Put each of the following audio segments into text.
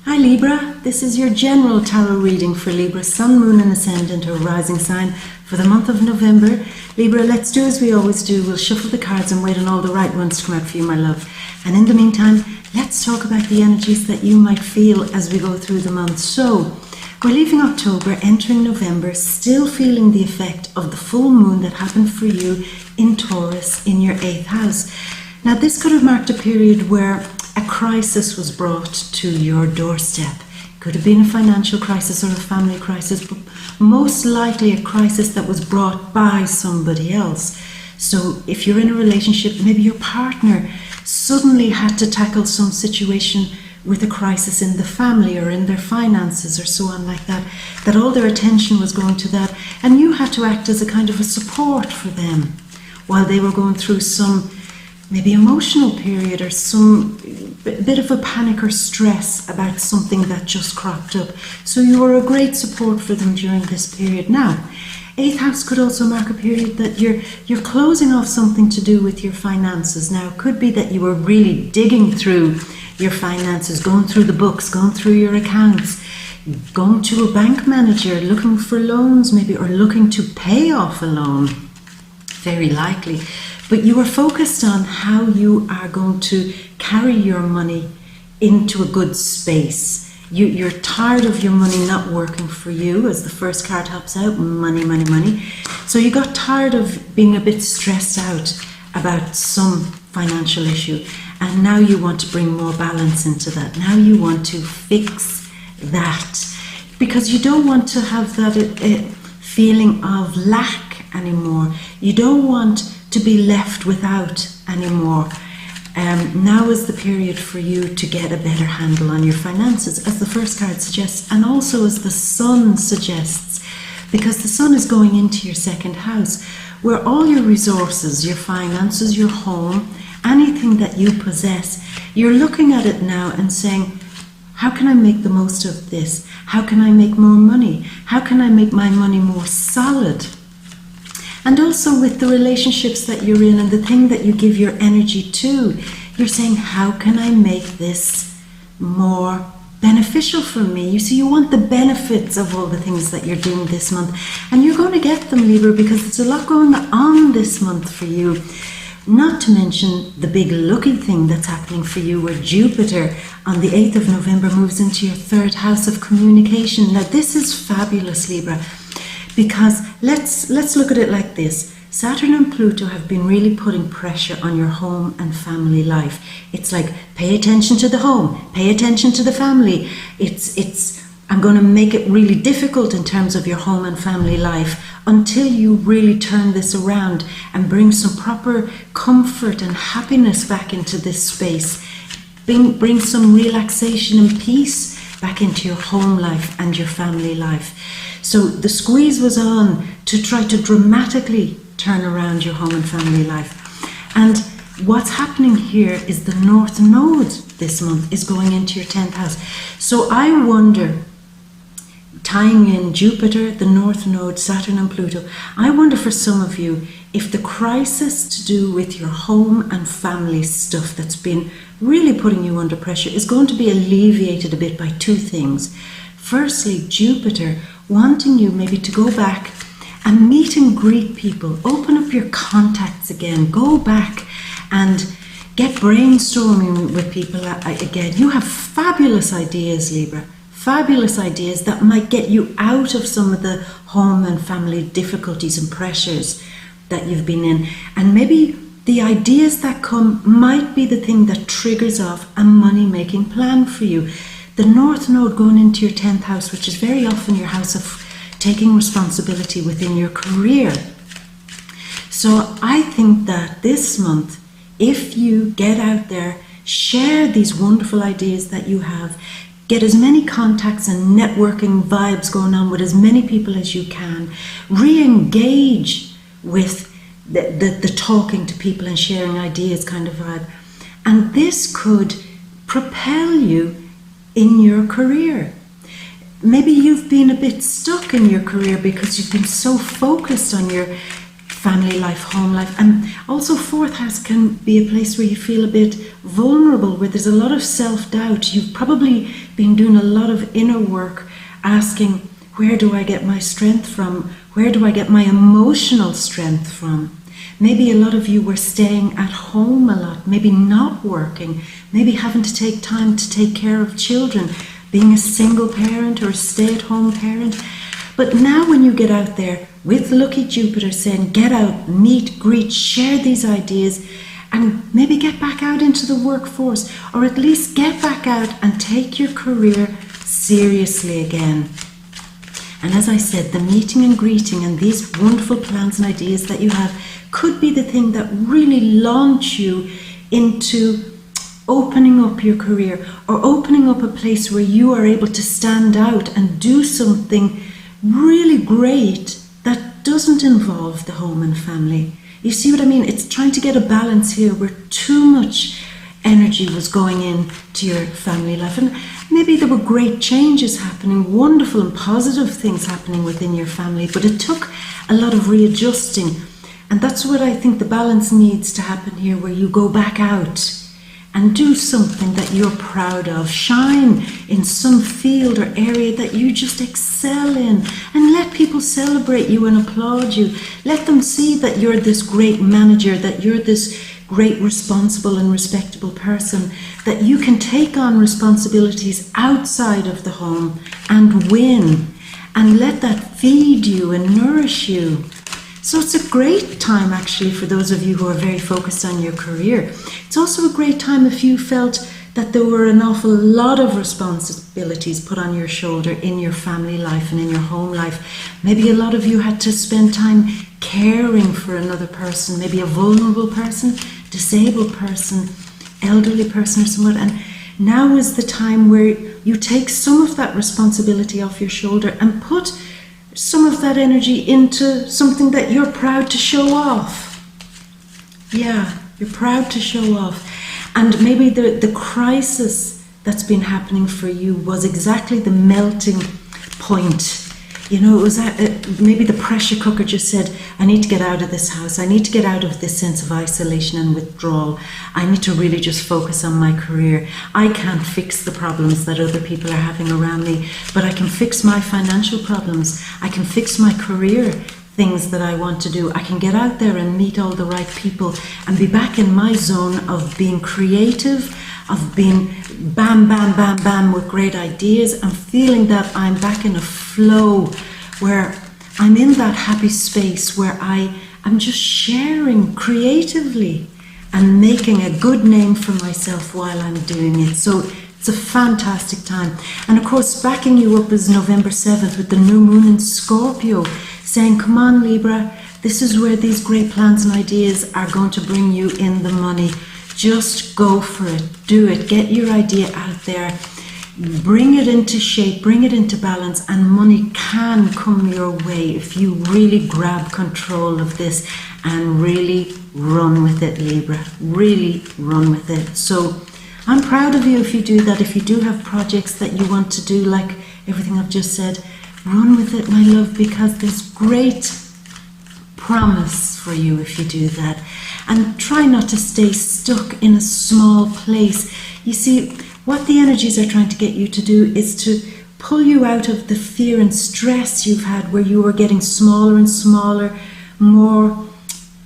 Hi Libra, this is your general tarot reading for Libra, Sun, Moon and Ascendant or Rising sign for the month of November. Libra, let's do as we always do. We'll shuffle the cards and wait on all the right ones to come out for you, my love. And in the meantime, let's talk about the energies that you might feel as we go through the month. So, we're leaving October, entering November, still feeling the effect of the full moon that happened for you in Taurus in your 8th house. Now, this could have marked a period where a crisis was brought to your doorstep. It could have been a financial crisis or a family crisis, but most likely a crisis that was brought by somebody else. So if you're in a relationship, maybe your partner suddenly had to tackle some situation with a crisis in the family or in their finances or so on like that, that all their attention was going to that, and you had to act as a kind of a support for them while they were going through some maybe emotional period or some bit of a panic or stress about something that just cropped up. So you were a great support for them during this period. Now, 8th house could also mark a period that you're closing off something to do with your finances. Now, it could be that you were really digging through your finances, going through the books, going through your accounts, going to a bank manager, looking for loans maybe, or looking to pay off a loan, very likely. But you are focused on how you are going to carry your money into a good space. You're tired of your money not working for you, as the first card helps out, money, money, money. So you got tired of being a bit stressed out about some financial issue, and now you want to bring more balance into that. Now you want to fix that, because you don't want to have that feeling of lack anymore. You don't want to be left without anymore. Now is the period for you to get a better handle on your finances, as the first card suggests, and also as the sun suggests, because the sun is going into your 2nd house, where all your resources, your finances, your home, anything that you possess, you're looking at it now and saying, how can I make the most of this? How can I make more money? How can I make my money more solid? And also with the relationships that you're in and the thing that you give your energy to, you're saying, how can I make this more beneficial for me? You see, you want the benefits of all the things that you're doing this month, and you're going to get them, Libra, because there's a lot going on this month for you. Not to mention the big lucky thing that's happening for you, where Jupiter on the 8th of November moves into your 3rd house of communication. Now, this is fabulous, Libra, because let's look at it like this. Saturn and Pluto have been really putting pressure on your home and family life. It's like, pay attention to the home, pay attention to the family. I'm going to make it really difficult in terms of your home and family life until you really turn this around and bring some proper comfort and happiness back into this space. Bring some relaxation and peace back into your home life and your family life. So the squeeze was on to try to dramatically turn around your home and family life. And what's happening here is the North Node this month is going into your 10th house. So I wonder, tying in Jupiter, the North Node, Saturn and Pluto, I wonder for some of you if the crisis to do with your home and family stuff that's been really putting you under pressure is going to be alleviated a bit by 2 things. Firstly, Jupiter wanting you maybe to go back and meet and greet people, open up your contacts again, go back and get brainstorming with people again. You have fabulous ideas, Libra, fabulous ideas that might get you out of some of the home and family difficulties and pressures that you've been in. And maybe the ideas that come might be the thing that triggers off a money-making plan for you. The North Node going into your 10th house, which is very often your house of taking responsibility within your career. So I think that this month, if you get out there, share these wonderful ideas that you have, get as many contacts and networking vibes going on with as many people as you can, re-engage with the talking to people and sharing ideas kind of vibe. And this could propel you in your career. Maybe you've been a bit stuck in your career because you've been so focused on your family life, home life. And also fourth house can be a place where you feel a bit vulnerable, where there's a lot of self-doubt. You've probably been doing a lot of inner work, asking, where do I get my strength from? Where do I get my emotional strength from? Maybe a lot of you were staying at home a lot, maybe not working, maybe having to take time to take care of children, being a single parent or a stay-at-home parent. But now when you get out there with lucky Jupiter saying, get out, meet, greet, share these ideas, and maybe get back out into the workforce, or at least get back out and take your career seriously again. And as I said, the meeting and greeting and these wonderful plans and ideas that you have could be the thing that really launch you into opening up your career, or opening up a place where you are able to stand out and do something really great that doesn't involve the home and family. You see what I mean? It's trying to get a balance here where too much energy was going into your family life, and maybe there were great changes happening, wonderful and positive things happening within your family, but it took a lot of readjusting. And that's what I think the balance needs to happen here, where you go back out and do something that you're proud of. Shine in some field or area that you just excel in, and let people celebrate you and applaud you. Let them see that you're this great manager, that you're this great responsible and respectable person, that you can take on responsibilities outside of the home and win, and let that feed you and nourish you. So it's a great time actually for those of you who are very focused on your career. It's also a great time if you felt that there were an awful lot of responsibilities put on your shoulder in your family life and in your home life. Maybe a lot of you had to spend time caring for another person, maybe a vulnerable person, disabled person, elderly person or someone. And now is the time where you take some of that responsibility off your shoulder and put some of that energy into something that you're proud to show off. Yeah, you're proud to show off. And maybe the crisis that's been happening for you was exactly the melting point. You know, it was maybe the pressure cooker just said, I need to get out of this house. I need to get out of this sense of isolation and withdrawal. I need to really just focus on my career. I can't fix the problems that other people are having around me, but I can fix my financial problems. I can fix my career things that I want to do. I can get out there and meet all the right people and be back in my zone of being creative, of being bam, bam, bam, bam with great ideas, and feeling that I'm back in a flow where I'm in that happy space where I'm just sharing creatively and making a good name for myself while I'm doing it. So it's a fantastic time. And of course, backing you up is November 7th with the new moon in Scorpio, saying, come on Libra, this is where these great plans and ideas are going to bring you in the money. Just go for it, do it, get your idea out there, bring it into shape, bring it into balance, and money can come your way if you really grab control of this and really run with it, Libra, really run with it. So I'm proud of you if you do that. If you do have projects that you want to do, like everything I've just said, run with it, my love, because there's great promise for you if you do that. And try not to stay stuck in a small place. You see, what the energies are trying to get you to do is to pull you out of the fear and stress you've had, where you are getting smaller and smaller, more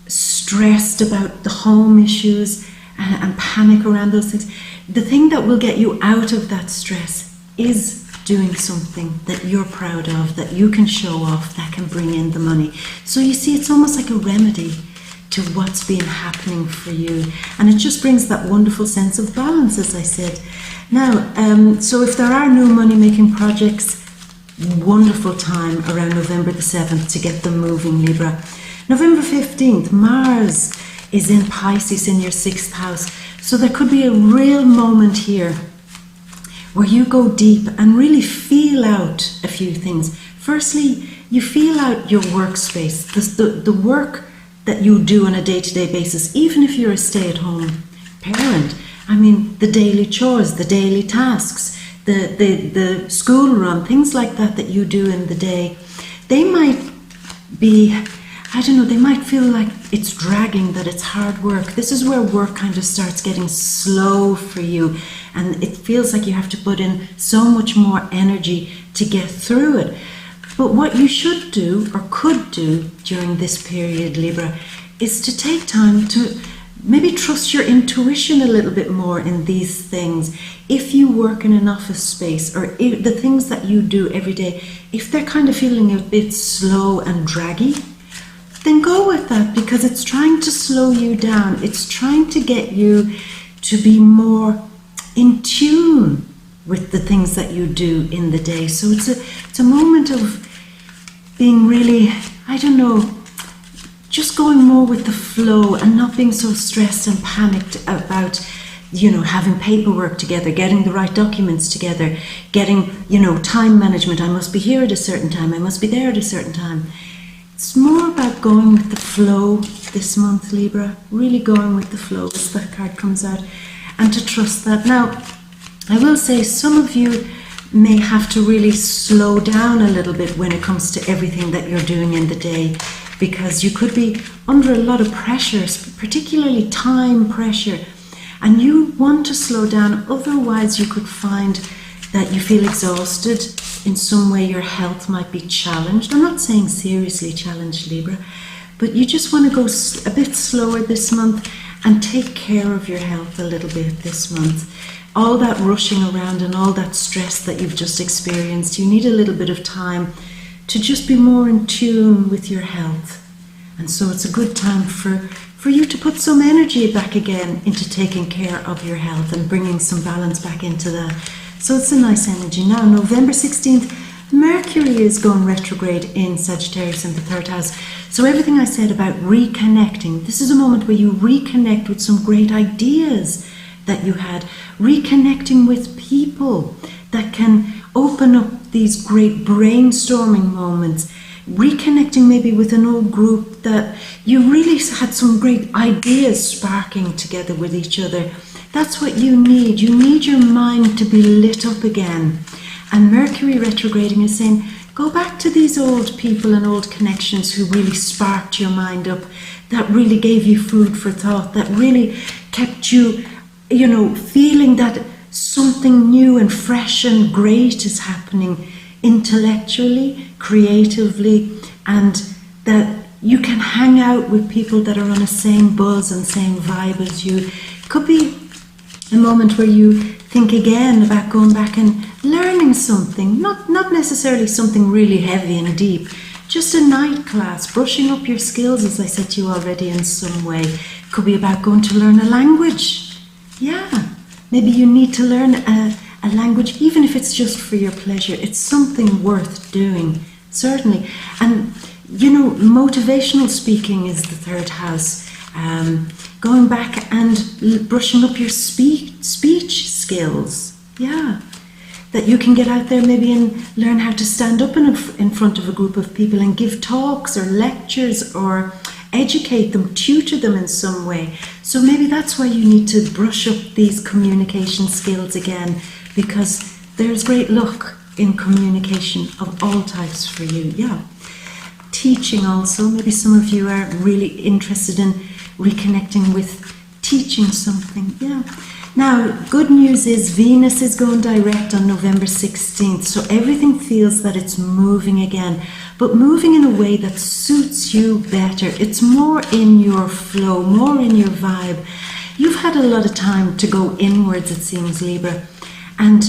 stressed about the home issues and panic around those things. The thing that will get you out of that stress is doing something that you're proud of, that you can show off, that can bring in the money. So you see, it's almost like a remedy to what's been happening for you. And it just brings that wonderful sense of balance, as I said. Now, so if there are new money-making projects, wonderful time around November the 7th to get them moving, Libra. November 15th, Mars is in Pisces in your 6th house. So there could be a real moment here where you go deep and really feel out a few things. Firstly, you feel out your workspace, the work that you do on a day-to-day basis, even if you're a stay-at-home parent. I mean, the daily chores, the daily tasks, the school run, things like that that you do in the day. They might be I don't know, they might feel like it's dragging, that it's hard work. This is where work kind of starts getting slow for you, and it feels like you have to put in so much more energy to get through it. But what you should do, or could do, during this period, Libra, is to take time to maybe trust your intuition a little bit more in these things. If you work in an office space, or if the things that you do every day, if they're kind of feeling a bit slow and draggy, then go with that, because it's trying to slow you down. It's trying to get you to be more in tune with the things that you do in the day. So it's a moment of being really, I don't know, just going more with the flow and not being so stressed and panicked about, having paperwork together, getting the right documents together, getting, time management. I must be here at a certain time. I must be there at a certain time. It's more about going with the flow this month, Libra. Really going with the flow as that card comes out, and to trust that. Now, I will say some of you may have to really slow down a little bit when it comes to everything that you're doing in the day, because you could be under a lot of pressures, particularly time pressure, and you want to slow down. Otherwise, you could find that you feel exhausted. In some way, your health might be challenged. I'm not saying seriously challenged, Libra, but you just want to go a bit slower this month and take care of your health a little bit this month. All that rushing around and all that stress that you've just experienced, you need a little bit of time to just be more in tune with your health. And so it's a good time for you to put some energy back again into taking care of your health and bringing some balance back into that. So it's a nice energy. Now, November 16th, Mercury is going retrograde in Sagittarius in the 3rd house. So everything I said about reconnecting, this is a moment where you reconnect with some great ideas that you had, reconnecting with people that can open up these great brainstorming moments, reconnecting maybe with an old group that you really had some great ideas sparking together with each other. That's what you need. You need your mind to be lit up again. And Mercury retrograding is saying, go back to these old people and old connections who really sparked your mind up, that really gave you food for thought, that really kept you, feeling that something new and fresh and great is happening intellectually, creatively, and that you can hang out with people that are on the same buzz and same vibe as you. It could be a moment where you think again about going back and learning something, not necessarily something really heavy and deep, just a night class, brushing up your skills, as I said to you already, in some way. It could be about going to learn a language. Yeah, maybe you need to learn a language, even if it's just for your pleasure. It's something worth doing, certainly. And, motivational speaking is the 3rd house. Going back and brushing up your speech skills. Yeah, that you can get out there maybe and learn how to stand up in front of a group of people and give talks or lectures or educate them, tutor them in some way. So maybe that's why you need to brush up these communication skills again, because there's great luck in communication of all types for you. Yeah. Teaching also, maybe some of you are really interested in reconnecting with teaching something. Yeah. Now, good news is Venus is going direct on November 16th, so everything feels that it's moving again, but moving in a way that suits you better. It's more in your flow, more in your vibe. You've had a lot of time to go inwards, it seems, Libra, and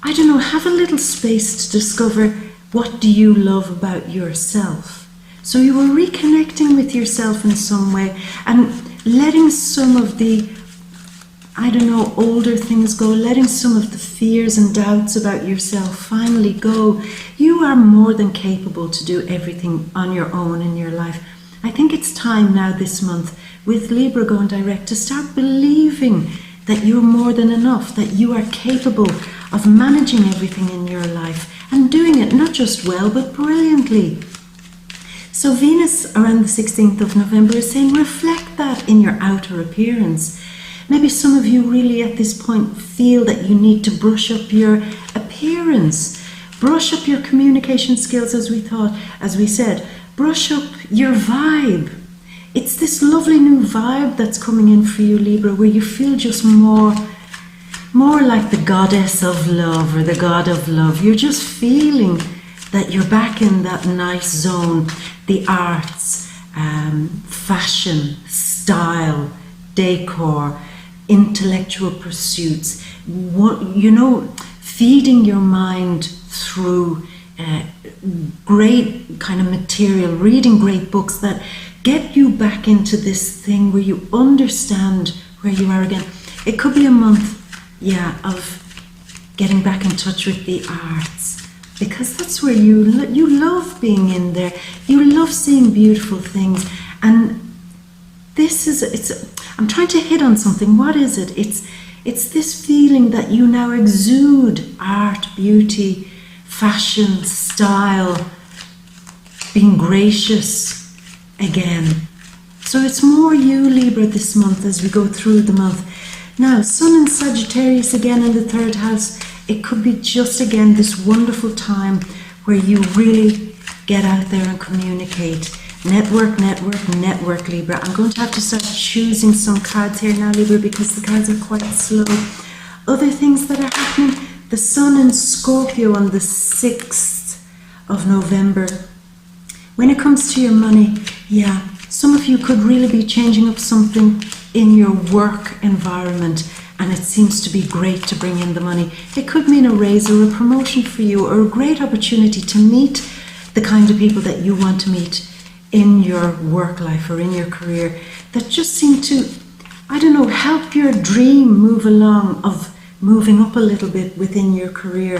I don't know, have a little space to discover what do you love about yourself. So you were reconnecting with yourself in some way and letting some of the, older things go, letting some of the fears and doubts about yourself finally go. You are more than capable to do everything on your own in your life. I think it's time now this month, with Libra going direct, to start believing that you're more than enough, that you are capable of managing everything in your life and doing it not just well, but brilliantly. So Venus around the 16th of November is saying, reflect that in your outer appearance. Maybe some of you really at this point feel that you need to brush up your appearance, brush up your communication skills, as we said, brush up your vibe. It's this lovely new vibe that's coming in for you, Libra, where you feel just more like the goddess of love or the god of love. You're just feeling that you're back in that nice zone. The arts, fashion, style, decor, intellectual pursuits, feeding your mind through great kind of material, reading great books that get you back into this thing where you understand where you are again. It could be a month, of getting back in touch with the arts, because that's where you love being in there. You love seeing beautiful things, and I'm trying to hit on something. What is it? It's this feeling that you now exude art, beauty, fashion, style, being gracious again. So it's more you, Libra, this month as we go through the month. Now, Sun in Sagittarius again in the 3rd house. It could be just again this wonderful time where you really get out there and communicate. Network, Libra. I'm going to have to start choosing some cards here now, Libra, because the cards are quite slow. Other things that are happening. The Sun in Scorpio on the 6th of November. When it comes to your money, some of you could really be changing up something in your work environment, and it seems to be great to bring in the money. It could mean a raise or a promotion for you, or a great opportunity to meet the kind of people that you want to meet in your work life or in your career, that just seem to, help your dream move along of moving up a little bit within your career.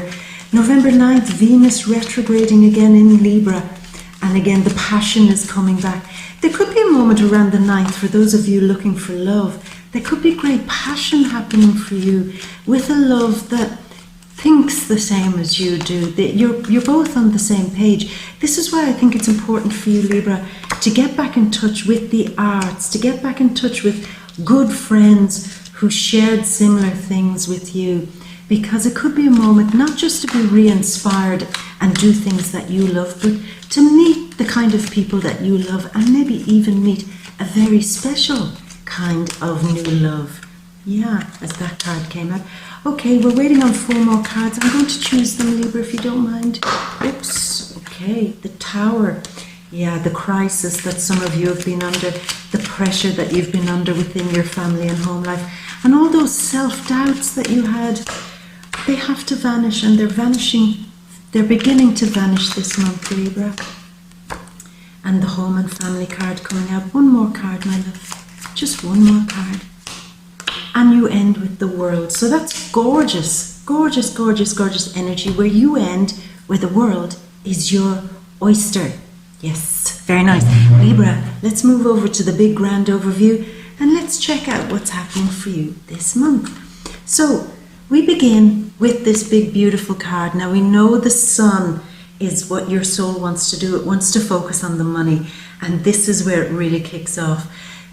November 9th, Venus retrograding again in Libra, and again the passion is coming back. There could be a moment around the 9th for those of you looking for love. There could be great passion happening for you with a love that thinks the same as you do. You're both on the same page. This is why I think it's important for you, Libra, to get back in touch with the arts, to get back in touch with good friends who shared similar things with you, because it could be a moment not just to be re-inspired and do things that you love, but to meet the kind of people that you love, and maybe even meet a very special kind of new love. As that card came out. Okay, we're waiting on 4 more cards. I'm going to choose them, Libra, if you don't mind. Oops. Okay, the Tower. The crisis that some of you have been under, the pressure that you've been under within your family and home life, and all those self-doubts that you had, they have to vanish, and they're vanishing. They're beginning to vanish this month, Libra. And the home and family card coming out. One more card, my love. Just one more card. And you end with the World. So that's gorgeous, gorgeous, gorgeous, gorgeous energy, where you end where the world is your oyster. Yes, very nice. Libra, let's move over to the big grand overview, and let's check out what's happening for you this month. So we begin with this big beautiful card. Now we know the Sun is what your soul wants to do. It wants to focus on the money, and this is where it really kicks off.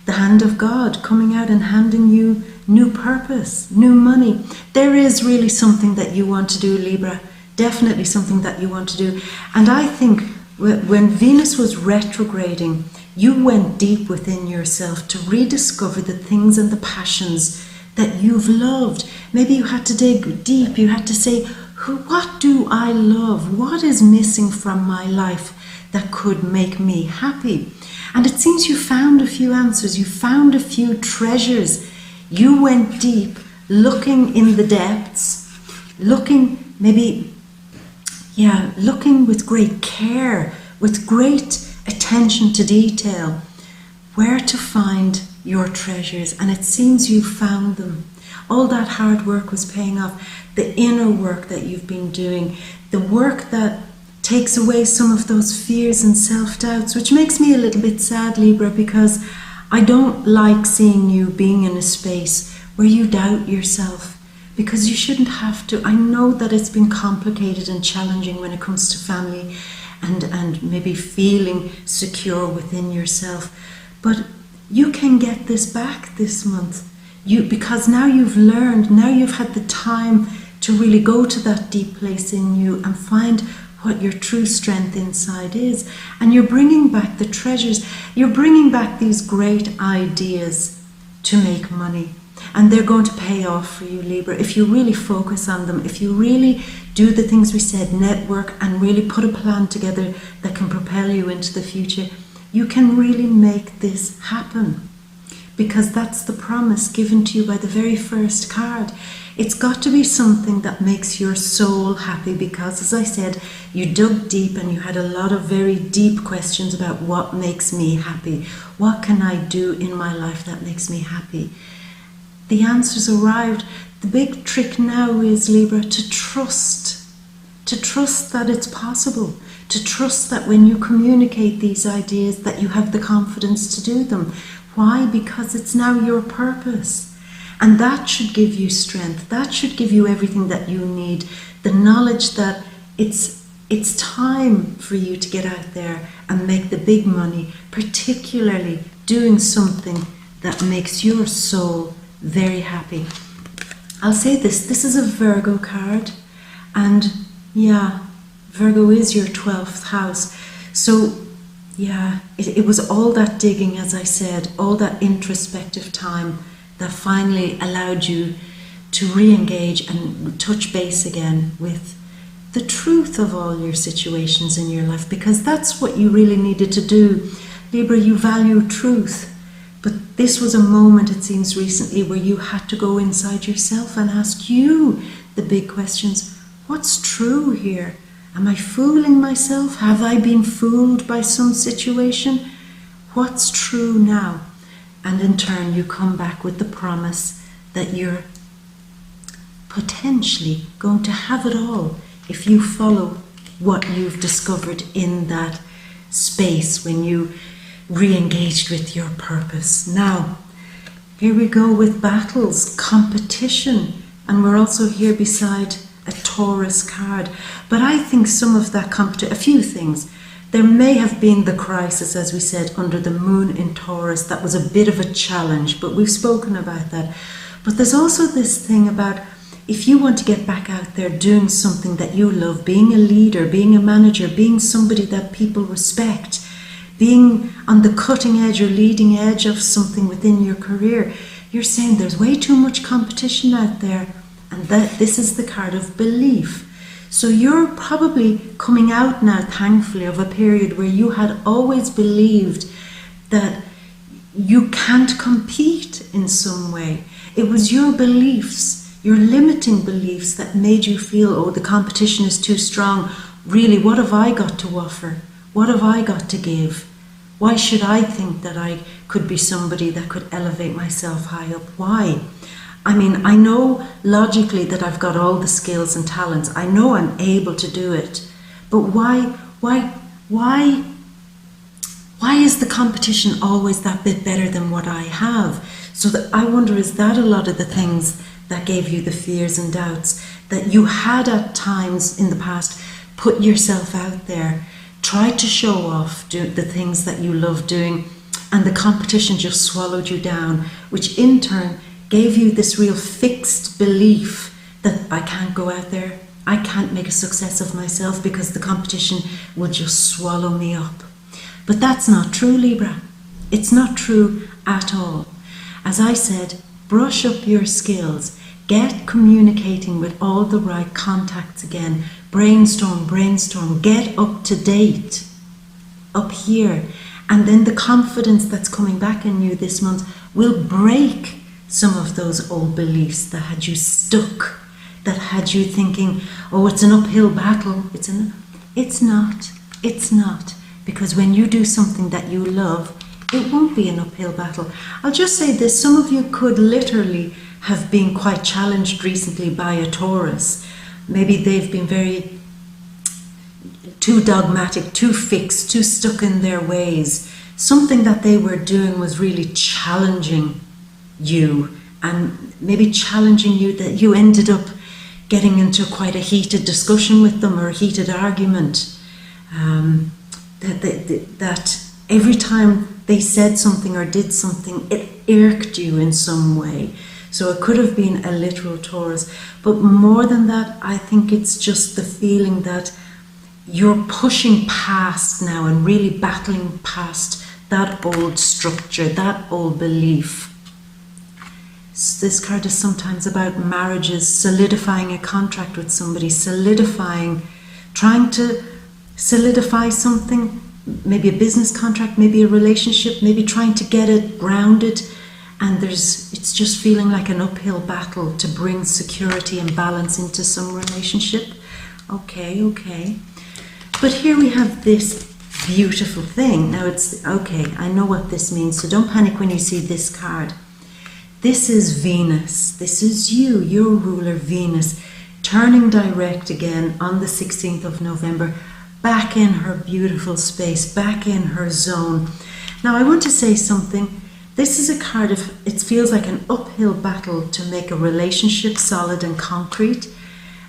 The hand of God coming out and handing you new purpose, new money. There is really something that you want to do, Libra. Definitely something that you want to do. And I think when Venus was retrograding, you went deep within yourself to rediscover the things and the passions that you've loved. Maybe you had to dig deep. You had to say, what do I love? What is missing from my life that could make me happy? And it seems you found a few answers. You found a few treasures. You went deep, looking in the depths, looking with great care, with great attention to detail, where to find your treasures. And it seems you found them. All that hard work was paying off. The inner work that you've been doing, the work that takes away some of those fears and self-doubts, which makes me a little bit sad, Libra, because I don't like seeing you being in a space where you doubt yourself, because you shouldn't have to. I know that it's been complicated and challenging when it comes to family and maybe feeling secure within yourself, but you can get this back this month. Because now you've learned, now you've had the time to really go to that deep place in you and find what your true strength inside is. And you're bringing back the treasures. You're bringing back these great ideas to make money. And they're going to pay off for you, Libra, if you really focus on them, if you really do the things we said, network, and really put a plan together that can propel you into the future. You can really make this happen, because that's the promise given to you by the very first card. It's got to be something that makes your soul happy, because, as I said, you dug deep and you had a lot of very deep questions about what makes me happy. What can I do in my life that makes me happy? The answers arrived. The big trick now is, Libra, to trust that it's possible, to trust that when you communicate these ideas that you have the confidence to do them. Why? Because it's now your purpose. And that should give you strength. That should give you everything that you need. The knowledge that it's time for you to get out there and make the big money, particularly doing something that makes your soul very happy. I'll say this is a Virgo card, and yeah, Virgo is your 12th house. So yeah, it was all that digging, as I said, all that introspective time that finally allowed you to re-engage and touch base again with the truth of all your situations in your life, because that's what you really needed to do. Libra, you value truth. But this was a moment, it seems recently, where you had to go inside yourself and ask you the big questions. What's true here? Am I fooling myself? Have I been fooled by some situation? What's true now? And in turn, you come back with the promise that you're potentially going to have it all if you follow what you've discovered in that space when you re-engaged with your purpose. Now, here we go with battles, competition, and we're also here beside a Taurus card. But I think some of that a few things. There may have been the crisis, as we said, under the moon in Taurus. That was a bit of a challenge, but we've spoken about that. But there's also this thing about, if you want to get back out there doing something that you love, being a leader, being a manager, being somebody that people respect, being on the cutting edge or leading edge of something within your career, you're saying there's way too much competition out there, and that this is the card of belief. So you're probably coming out now, thankfully, of a period where you had always believed that you can't compete in some way. It was your beliefs, your limiting beliefs, that made you feel, oh, the competition is too strong. Really, what have I got to offer? What have I got to give? Why should I think that I could be somebody that could elevate myself high up? Why? I mean, I know logically that I've got all the skills and talents. I know I'm able to do it. But why is the competition always that bit better than what I have? So that I wonder, is that a lot of the things that gave you the fears and doubts that you had at times in the past? Put yourself out there, try to show off, do the things that you love doing, and the competition just swallowed you down, which in turn gave you this real fixed belief that I can't go out there, I can't make a success of myself because the competition will just swallow me up. But that's not true, Libra. It's not true at all. As I said, brush up your skills, get communicating with all the right contacts again, brainstorm, get up to date, up here. And then the confidence that's coming back in you this month will break some of those old beliefs that had you stuck, that had you thinking, oh, it's an uphill battle. It's not. Because when you do something that you love, it won't be an uphill battle. I'll just say this, some of you could literally have been quite challenged recently by a Taurus. Maybe they've been very too dogmatic, too fixed, too stuck in their ways. Something that they were doing was really challenging you, and maybe challenging you that you ended up getting into quite a heated discussion with them or a heated argument. That every time they said something or did something, it irked you in some way. So it could have been a literal Taurus. But more than that, I think it's just the feeling that you're pushing past now and really battling past that old structure, that old belief. So this card is sometimes about marriages, solidifying a contract with somebody, trying to solidify something, maybe a business contract, maybe a relationship, maybe trying to get it grounded. And it's just feeling like an uphill battle to bring security and balance into some relationship. Okay. But here we have this beautiful thing. Now it's, okay, I know what this means, so don't panic when you see this card. This is Venus. This is you, your ruler Venus, turning direct again on the 16th of November, back in her beautiful space, back in her zone. Now I want to say something. This is a card of, it feels like an uphill battle to make a relationship solid and concrete.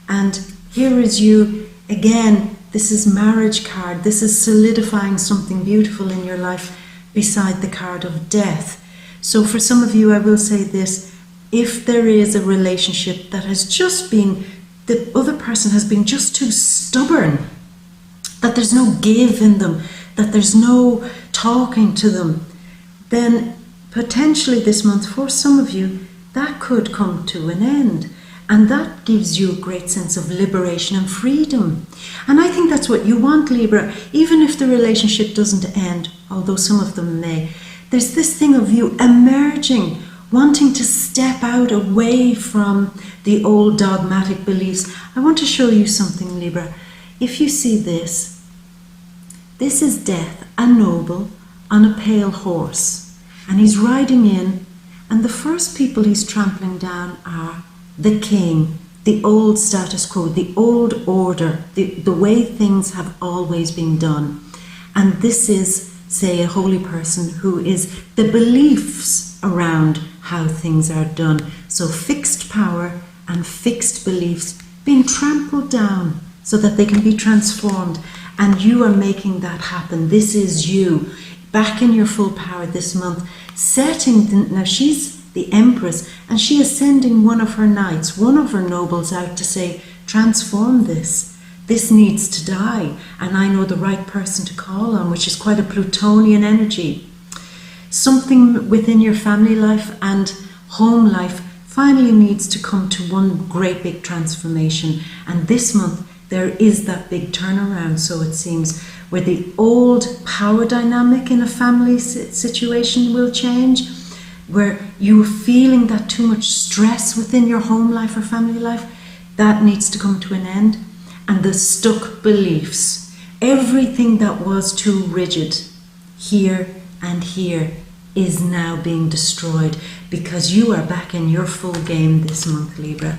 And here is you, again, this is marriage card. This is solidifying something beautiful in your life beside the card of death. So for some of you, I will say this, if there is a relationship that has just been, the other person has been just too stubborn, that there's no give in them, that there's no talking to them, then potentially this month, for some of you, that could come to an end. And that gives you a great sense of liberation and freedom. And I think that's what you want, Libra. Even if the relationship doesn't end, although some of them may, there's this thing of you emerging, wanting to step out away from the old dogmatic beliefs. I want to show you something, Libra. If you see this is Death, a noble, on a pale horse. And he's riding in, and the first people he's trampling down are the king, the old status quo, the old order, the way things have always been done. And this is, say, a holy person who is the beliefs around how things are done. So fixed power and fixed beliefs being trampled down so that they can be transformed. And you are making that happen. This is you, back in your full power this month, now she's the Empress, and she is sending one of her knights, one of her nobles out to say, transform this. This needs to die, and I know the right person to call on, which is quite a Plutonian energy. Something within your family life and home life finally needs to come to one great big transformation. And this month, there is that big turnaround, so it seems, where the old power dynamic in a family situation will change, where you're feeling that too much stress within your home life or family life, that needs to come to an end. And the stuck beliefs, everything that was too rigid here and here, is now being destroyed, because you are back in your full game this month, Libra.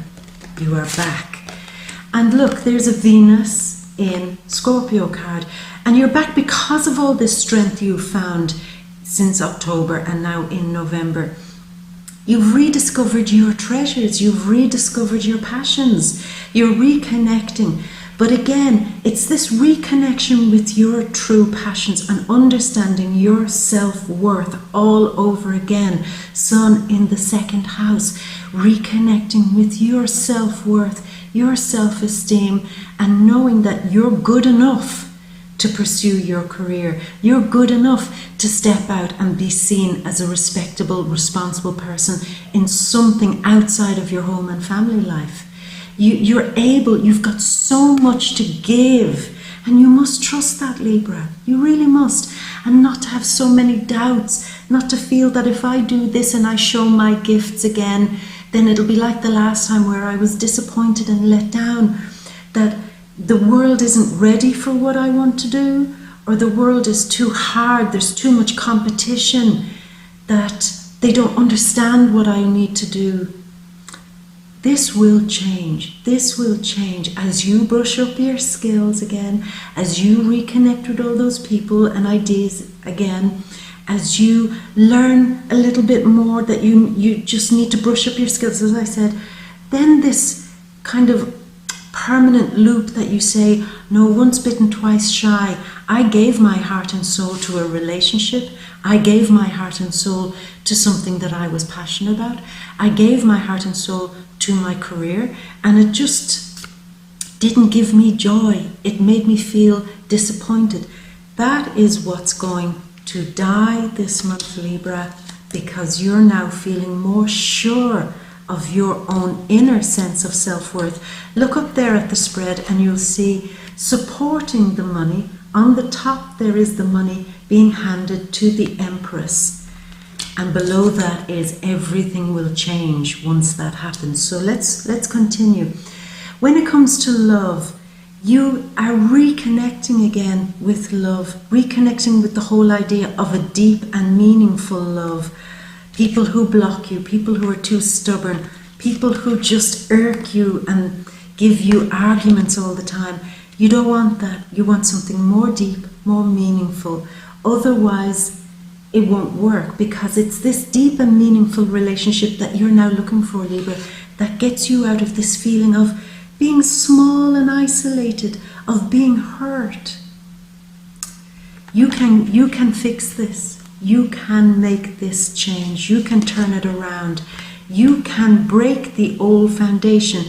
You are back. And look, there's a Venus in Scorpio card, and you're back because of all this strength you've found since October and now in November. You've rediscovered your treasures, you've rediscovered your passions, you're reconnecting. But again, it's this reconnection with your true passions and understanding your self-worth all over again. Sun in the second house, reconnecting with your self-worth, your self-esteem, and knowing that you're good enough to pursue your career. You're good enough to step out and be seen as a respectable, responsible person in something outside of your home and family life. You've got so much to give, and you must trust that, Libra. You really must. And not to have so many doubts, not to feel that if I do this and I show my gifts again, then it'll be like the last time where I was disappointed and let down, that the world isn't ready for what I want to do, or the world is too hard, there's too much competition, that they don't understand what I need to do. This will change. This will change as you brush up your skills again, as you reconnect with all those people and ideas again, as you learn a little bit more that you just need to brush up your skills, as I said. Then this kind of permanent loop that you say, no, once bitten, twice shy. I gave my heart and soul to a relationship. I gave my heart and soul to something that I was passionate about. I gave my heart and soul to my career, and it just didn't give me joy. It made me feel disappointed. That is what's going to die this month, Libra, because you're now feeling more sure of your own inner sense of self-worth. Look up there at the spread and you'll see supporting the money. On the top there is the money being handed to the Empress. And below that is everything will change once that happens. So let's continue. When it comes to love, you are reconnecting again with love, reconnecting with the whole idea of a deep and meaningful love. People who block you, people who are too stubborn, people who just irk you and give you arguments all the time. You don't want that. You want something more deep, more meaningful. Otherwise, it won't work, because it's this deep and meaningful relationship that you're now looking for, Libra, that gets you out of this feeling of being small and isolated, of being hurt. You can fix this. You can make this change. You can turn it around. You can break the old foundation.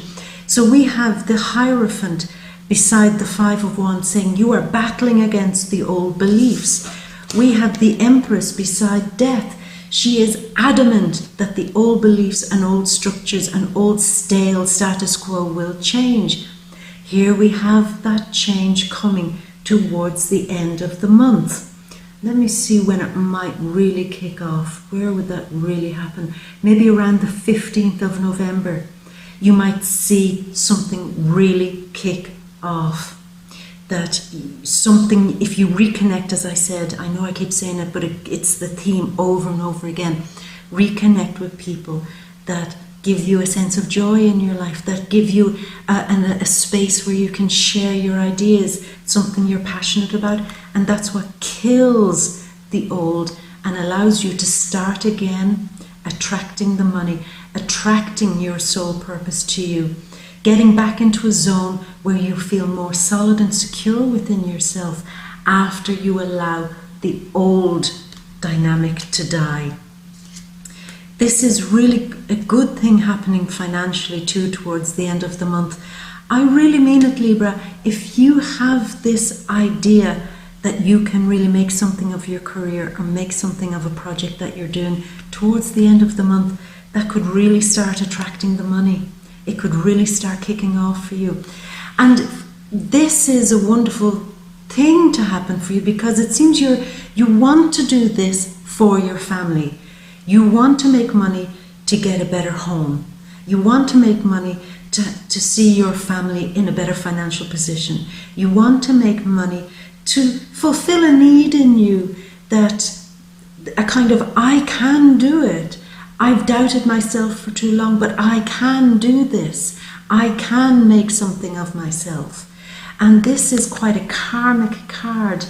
So we have the Hierophant beside the Five of Wands saying you are battling against the old beliefs. We have the Empress beside Death. She is adamant that the old beliefs and old structures and old stale status quo will change. Here we have that change coming towards the end of the month. Let me see when it might really kick off. Where would that really happen? Maybe around the 15th of November. You might see something really kick off. That something, if you reconnect, as I said, I know I keep saying it, but it's the theme over and over again. Reconnect with people that give you a sense of joy in your life, that give you a space where you can share your ideas, something you're passionate about, and that's what kills the old and allows you to start again, attracting the money, attracting your soul purpose to you, getting back into a zone where you feel more solid and secure within yourself after you allow the old dynamic to die. This is really a good thing happening financially too towards the end of the month. I really mean it, Libra. If you have this idea that you can really make something of your career or make something of a project that you're doing towards the end of the month, that could really start attracting the money. It could really start kicking off for you. And this is a wonderful thing to happen for you, because it seems you want to do this for your family. You want to make money to get a better home. You want to make money to see your family in a better financial position. You want to make money to fulfill a need in you, that a kind of, I can do it. I've doubted myself for too long, but I can do this. I can make something of myself. And this is quite a karmic card.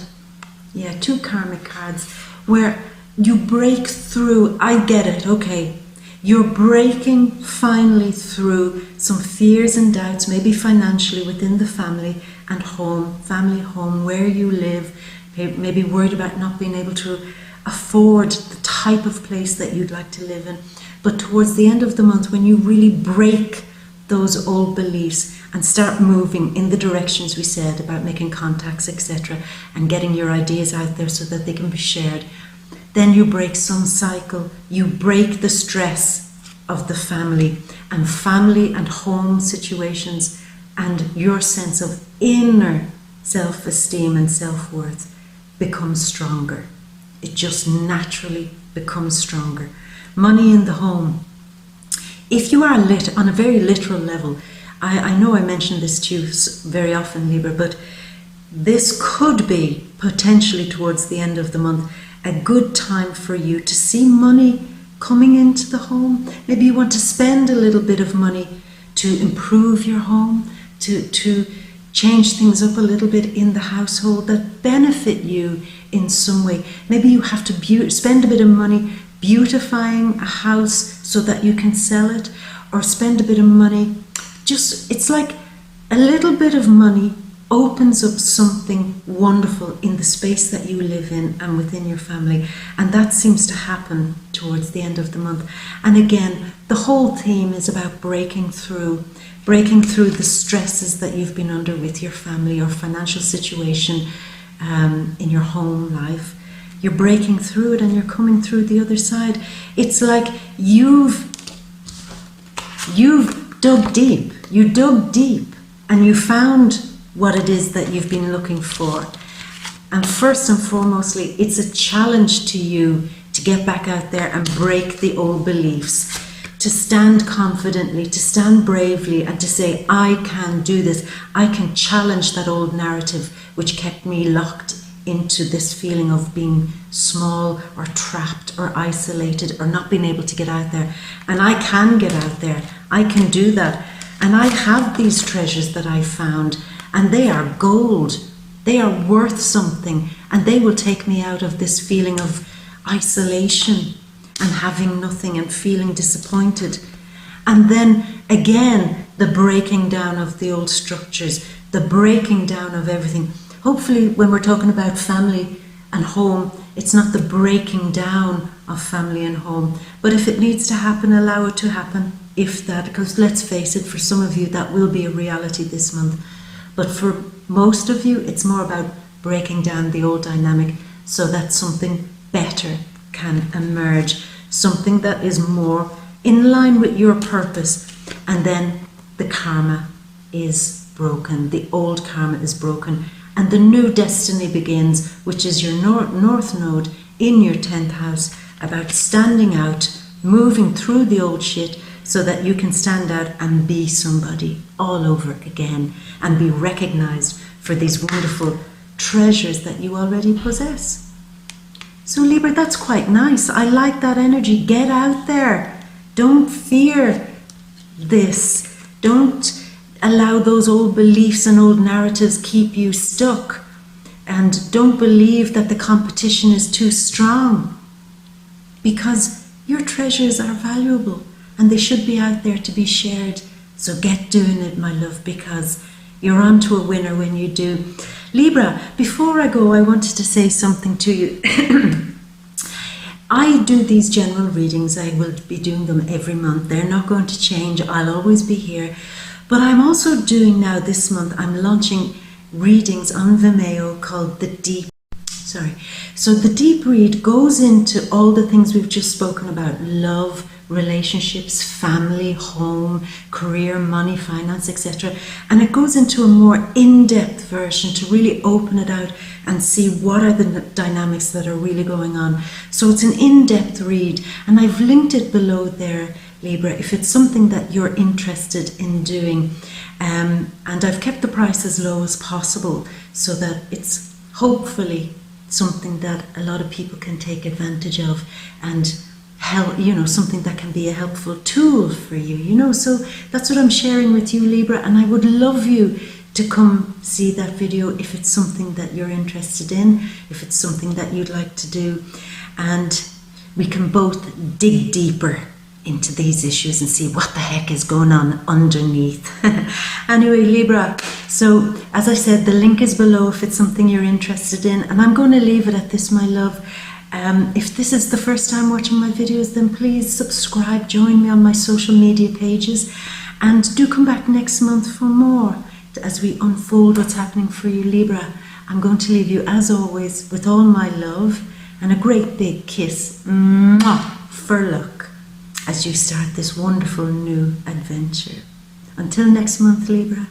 Yeah, two karmic cards where you break through. I get it, okay. You're breaking finally through some fears and doubts, maybe financially within the family and home, family home, where you live, maybe worried about not being able to afford the type of place that you'd like to live in. But towards the end of the month, when you really break those old beliefs and start moving in the directions we said about making contacts, etc., and getting your ideas out there so that they can be shared, then you break some cycle. You break the stress of the family and home situations, and your sense of inner self-esteem and self-worth becomes stronger. It just naturally becomes stronger. Money in the home. If you are lit on a very literal level, I know I mention this to you very often, Libra, but this could be potentially towards the end of the month a good time for you to see money coming into the home. Maybe you want to spend a little bit of money to improve your home, to change things up a little bit in the household that benefit you in some way. Maybe you have to spend a bit of money beautifying a house so that you can sell it, or spend a bit of money. Just, it's like a little bit of money opens up something wonderful in the space that you live in and within your family, and that seems to happen towards the end of the month. And again, the whole theme is about breaking through breaking through the stresses that you've been under with your family or financial situation in your home life. You're breaking through it and you're coming through the other side. It's like you've dug deep. You dug deep and you found what it is that you've been looking for. And first and foremostly, it's a challenge to you to get back out there and break the old beliefs, to stand confidently, to stand bravely, and to say, I can do this. I can challenge that old narrative which kept me locked into this feeling of being small or trapped or isolated or not being able to get out there. And I can get out there. I can do that. And I have these treasures that I found, and they are gold. They are worth something, and they will take me out of this feeling of isolation and having nothing and feeling disappointed. And then again, the breaking down of the old structures, the breaking down of everything. Hopefully when we're talking about family and home, it's not the breaking down of family and home, but if it needs to happen, allow it to happen, if that, because let's face it, for some of you that will be a reality this month. But for most of you, it's more about breaking down the old dynamic so that something better can emerge, something that is more in line with your purpose. And then the karma is broken, the old karma is broken, and the new destiny begins, which is your north node in your 10th house, about standing out, moving through the old shit so that you can stand out and be somebody all over again and be recognized for these wonderful treasures that you already possess. So Libra, that's quite nice. I like that energy. Get out there. Don't fear this. Don't allow those old beliefs and old narratives keep you stuck. And don't believe that the competition is too strong, because your treasures are valuable and they should be out there to be shared. So get doing it, my love, because you're on to a winner when you do. Libra, before I go, I wanted to say something to you. I do these general readings. I will be doing them every month. They're not going to change. I'll always be here. But I'm also doing now this month, I'm launching readings on Vimeo called The Deep. So the deep read goes into all the things we've just spoken about: love, relationships, family, home, career, money, finance, etc. And it goes into a more in-depth version to really open it out and see what are the dynamics that are really going on. So it's an in-depth read, and I've linked it below there, Libra, if it's something that you're interested in doing. And I've kept the price as low as possible so that it's hopefully something that a lot of people can take advantage of and help, something that can be a helpful tool for you, so that's what I'm sharing with you, Libra, and I would love you to come see that video if it's something that you're interested in, if it's something that you'd like to do, and we can both dig deeper into these issues and see what the heck is going on underneath. Anyway, Libra, so as I said, the link is below if it's something you're interested in, and I'm going to leave it at this, my love. If this is the first time watching my videos, then please subscribe, join me on my social media pages, and do come back next month for more as we unfold what's happening for you, Libra. I'm going to leave you, as always, with all my love and a great big kiss for luck as you start this wonderful new adventure. Until next month, Libra.